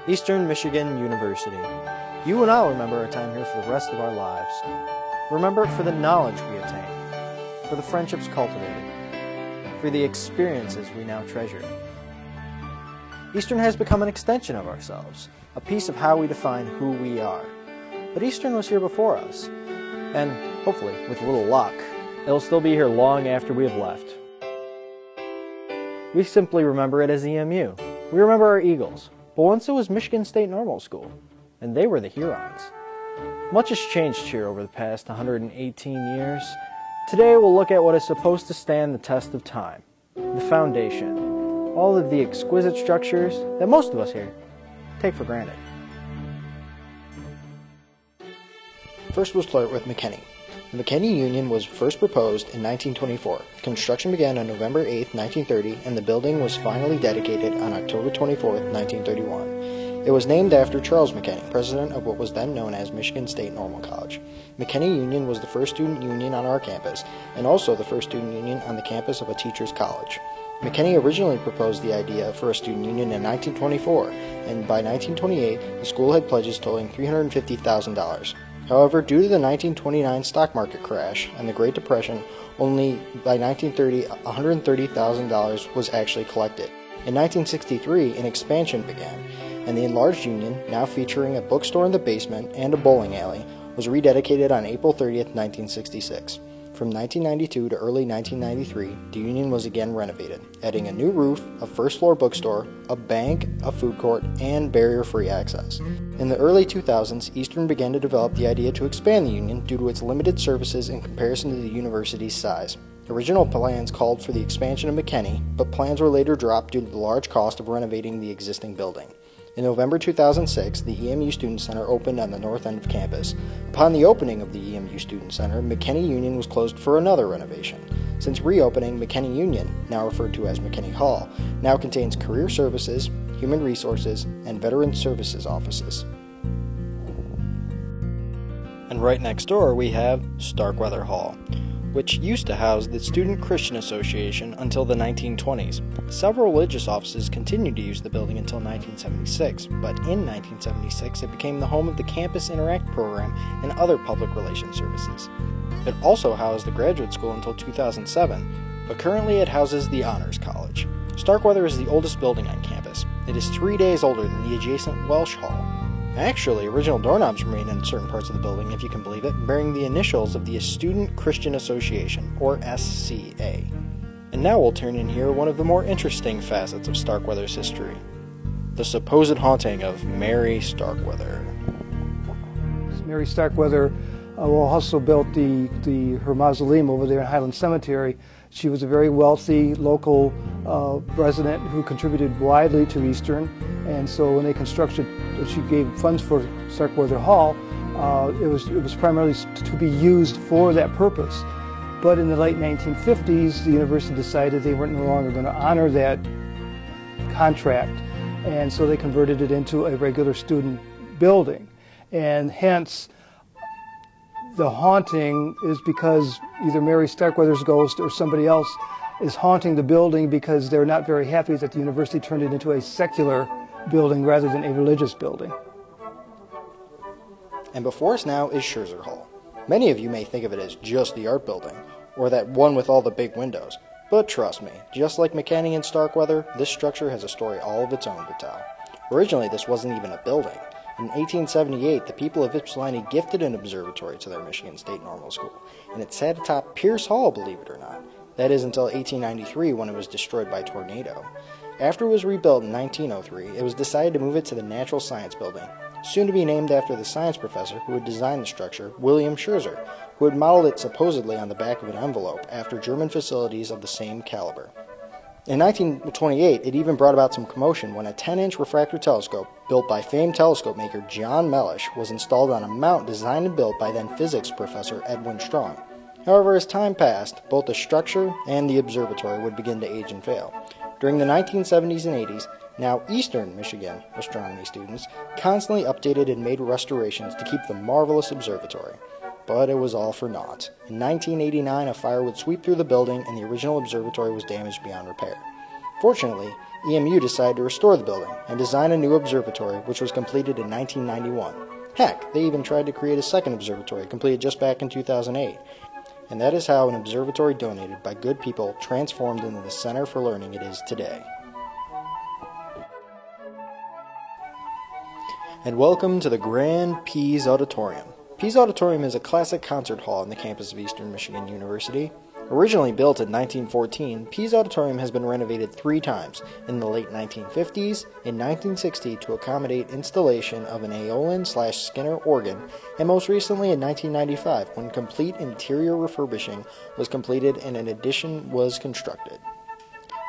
Eastern Michigan University. You and I'll remember our time here for the rest of our lives. Remember it for the knowledge we attained, for the friendships cultivated, for the experiences we now treasure. Eastern has become an extension of ourselves, a piece of how we define who we are. But Eastern was here before us, and hopefully, with a little luck, it'll still be here long after we have left. We simply remember it as EMU. We remember our Eagles, but once it was Michigan State Normal School, and they were the Hurons. Much has changed here over the past 118 years. Today we'll look at what is supposed to stand the test of time, the foundation, all of the exquisite structures that most of us here take for granted. First we'll start with McKinney. The McKinney Union was first proposed in 1924. Construction began on November 8, 1930, and the building was finally dedicated on October 24, 1931. It was named after Charles McKinney, president of what was then known as Michigan State Normal College. McKinney Union was the first student union on our campus, and also the first student union on the campus of a teacher's college. McKinney originally proposed the idea for a student union in 1924, and by 1928, the school had pledges totaling $350,000. However, due to the 1929 stock market crash and the Great Depression, only by 1930, $130,000 was actually collected. In 1963, an expansion began, and the enlarged union, now featuring a bookstore in the basement and a bowling alley, was rededicated on April 30, 1966. From 1992 to early 1993, the union was again renovated, adding a new roof, a first-floor bookstore, a bank, a food court, and barrier-free access. In the early 2000s, Eastern began to develop the idea to expand the union due to its limited services in comparison to the university's size. Original plans called for the expansion of McKinney, but plans were later dropped due to the large cost of renovating the existing building. In November 2006, the EMU Student Center opened on the north end of campus. Upon the opening of the EMU Student Center, McKinney Union was closed for another renovation. Since reopening, McKinney Union, now referred to as McKinney Hall, now contains career services, human resources, and veteran services offices. And right next door we have Starkweather Hall, which used to house the Student Christian Association until the 1920s. Several religious offices continued to use the building until 1976, but in 1976 it became the home of the Campus Interact program and other public relations services. It also housed the graduate school until 2007, but currently it houses the Honors College. Starkweather is the oldest building on campus. It is 3 days older than the adjacent Welsh Hall. Actually, original doorknobs remain in certain parts of the building, if you can believe it, bearing the initials of the Student Christian Association, or SCA. And now we'll turn in here one of the more interesting facets of Starkweather's history, the supposed haunting of Mary Starkweather. Mary Starkweather also built her mausoleum over there in Highland Cemetery. She was a very wealthy local resident who contributed widely to Eastern, and so when they constructed, she gave funds for Starkweather Hall. It was primarily to be used for that purpose. But in the late 1950s, the university decided they weren't no longer going to honor that contract, and so they converted it into a regular student building, and hence the haunting is because either Mary Starkweather's ghost or somebody else is haunting the building because they're not very happy that the university turned it into a secular building rather than a religious building. And before us now is Scherzer Hall. Many of you may think of it as just the art building, or that one with all the big windows. But trust me, just like McKinney and Starkweather, this structure has a story all of its own to tell. Originally, this wasn't even a building. In 1878, the people of Ypsilanti gifted an observatory to their Michigan State Normal School, and it sat atop Pierce Hall, believe it or not. That is until 1893 when it was destroyed by a tornado. After it was rebuilt in 1903, it was decided to move it to the Natural Science Building, soon to be named after the science professor who had designed the structure, William Scherzer, who had modeled it supposedly on the back of an envelope after German facilities of the same caliber. In 1928, it even brought about some commotion when a 10-inch refractor telescope, built by famed telescope maker John Mellish, was installed on a mount designed and built by then physics professor Edwin Strong. However, as time passed, both the structure and the observatory would begin to age and fail. During the 1970s and 80s, now Eastern Michigan astronomy students constantly updated and made restorations to keep the marvelous observatory. But it was all for naught. In 1989, a fire would sweep through the building and the original observatory was damaged beyond repair. Fortunately, EMU decided to restore the building and design a new observatory, which was completed in 1991. Heck, they even tried to create a second observatory, completed just back in 2008. And that is how an observatory donated by good people transformed into the Center for Learning it is today. And welcome to the Grand Pease Auditorium. Pease Auditorium is a classic concert hall on the campus of Eastern Michigan University. Originally built in 1914, Pease Auditorium has been renovated 3 times, in the late 1950s, in 1960 to accommodate installation of an Aeolin/Skinner organ, and most recently in 1995 when complete interior refurbishing was completed and an addition was constructed.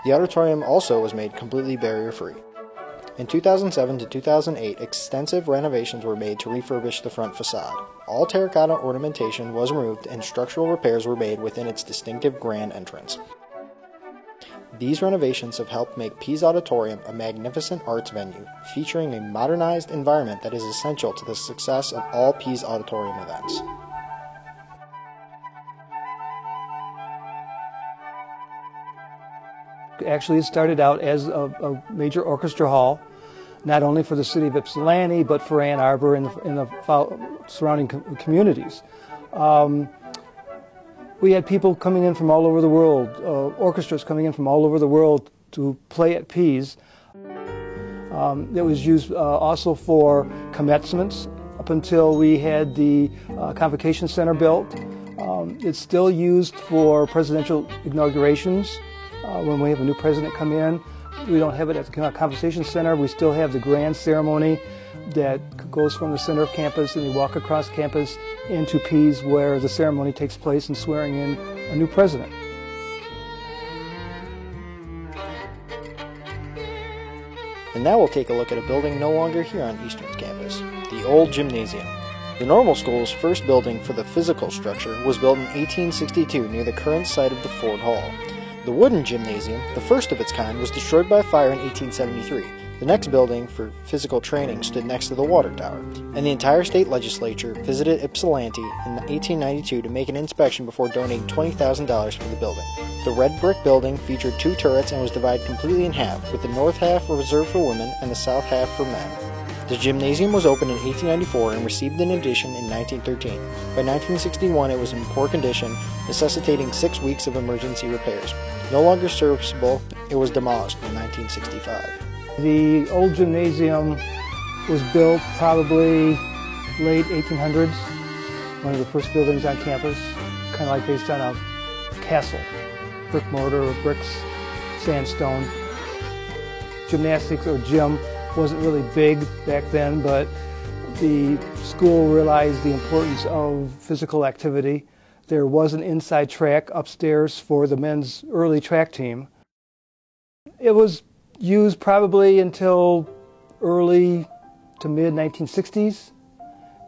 The auditorium also was made completely barrier-free. In 2007 to 2008, extensive renovations were made to refurbish the front facade. All terracotta ornamentation was removed and structural repairs were made within its distinctive grand entrance. These renovations have helped make Pease Auditorium a magnificent arts venue, featuring a modernized environment that is essential to the success of all Pease Auditorium events. Actually, it started out as a major orchestra hall, not only for the city of Ypsilanti, but for Ann Arbor and the surrounding communities. We had people coming in from all over the world, orchestras coming in from all over the world to play at Pease. It was used also for commencements up until we had the Convocation Center built. It's still used for presidential inaugurations. When we have a new president come in, we don't have it at the Conversation Center. We still have the grand ceremony that goes from the center of campus and they walk across campus into Pease where the ceremony takes place and swearing in a new president. And now we'll take a look at a building no longer here on Eastern's campus, the old gymnasium. The normal school's first building for the physical structure was built in 1862 near the current site of the Ford Hall. The wooden gymnasium, the first of its kind, was destroyed by fire in 1873. The next building for physical training stood next to the water tower, and the entire state legislature visited Ypsilanti in 1892 to make an inspection before donating $20,000 for the building. The red brick building featured 2 turrets and was divided completely in half, with the north half reserved for women and the south half for men. The gymnasium was opened in 1894 and received an addition in 1913. By 1961 it was in poor condition, necessitating 6 weeks of emergency repairs. No longer serviceable, it was demolished in 1965. The old gymnasium was built probably late 1800s, one of the first buildings on campus, kind of like based on a castle, brick mortar, bricks, sandstone. Gymnastics or gym wasn't really big back then, but the school realized the importance of physical activity. There was an inside track upstairs for the men's early track team. It was used probably until early to mid 1960s,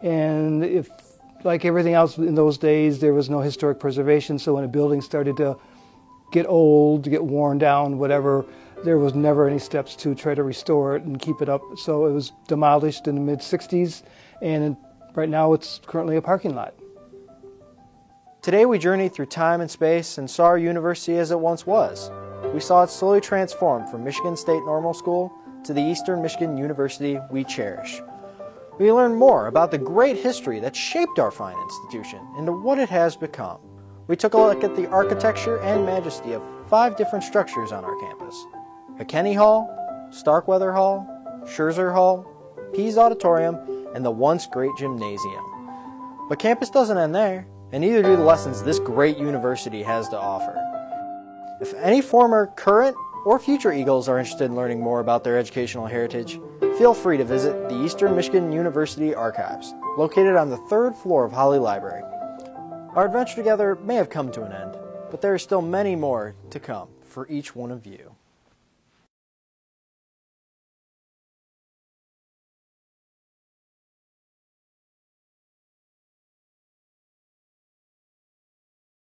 and if, like everything else in those days, there was no historic preservation, so when a building started to get old, get worn down, whatever, there was never any steps to try to restore it and keep it up. So it was demolished in the mid-60s, and right now it's currently a parking lot. Today we journeyed through time and space and saw our university as it once was. We saw it slowly transform from Michigan State Normal School to the Eastern Michigan University we cherish. We learned more about the great history that shaped our fine institution into what it has become. We took a look at the architecture and majesty of 5 different structures on our campus: McKenney Hall, Starkweather Hall, Scherzer Hall, Pease Auditorium, and the once great gymnasium. But campus doesn't end there, and neither do the lessons this great university has to offer. If any former, current, or future Eagles are interested in learning more about their educational heritage, feel free to visit the Eastern Michigan University Archives, located on the 3rd floor of Holly Library. Our adventure together may have come to an end, but there are still many more to come for each one of you.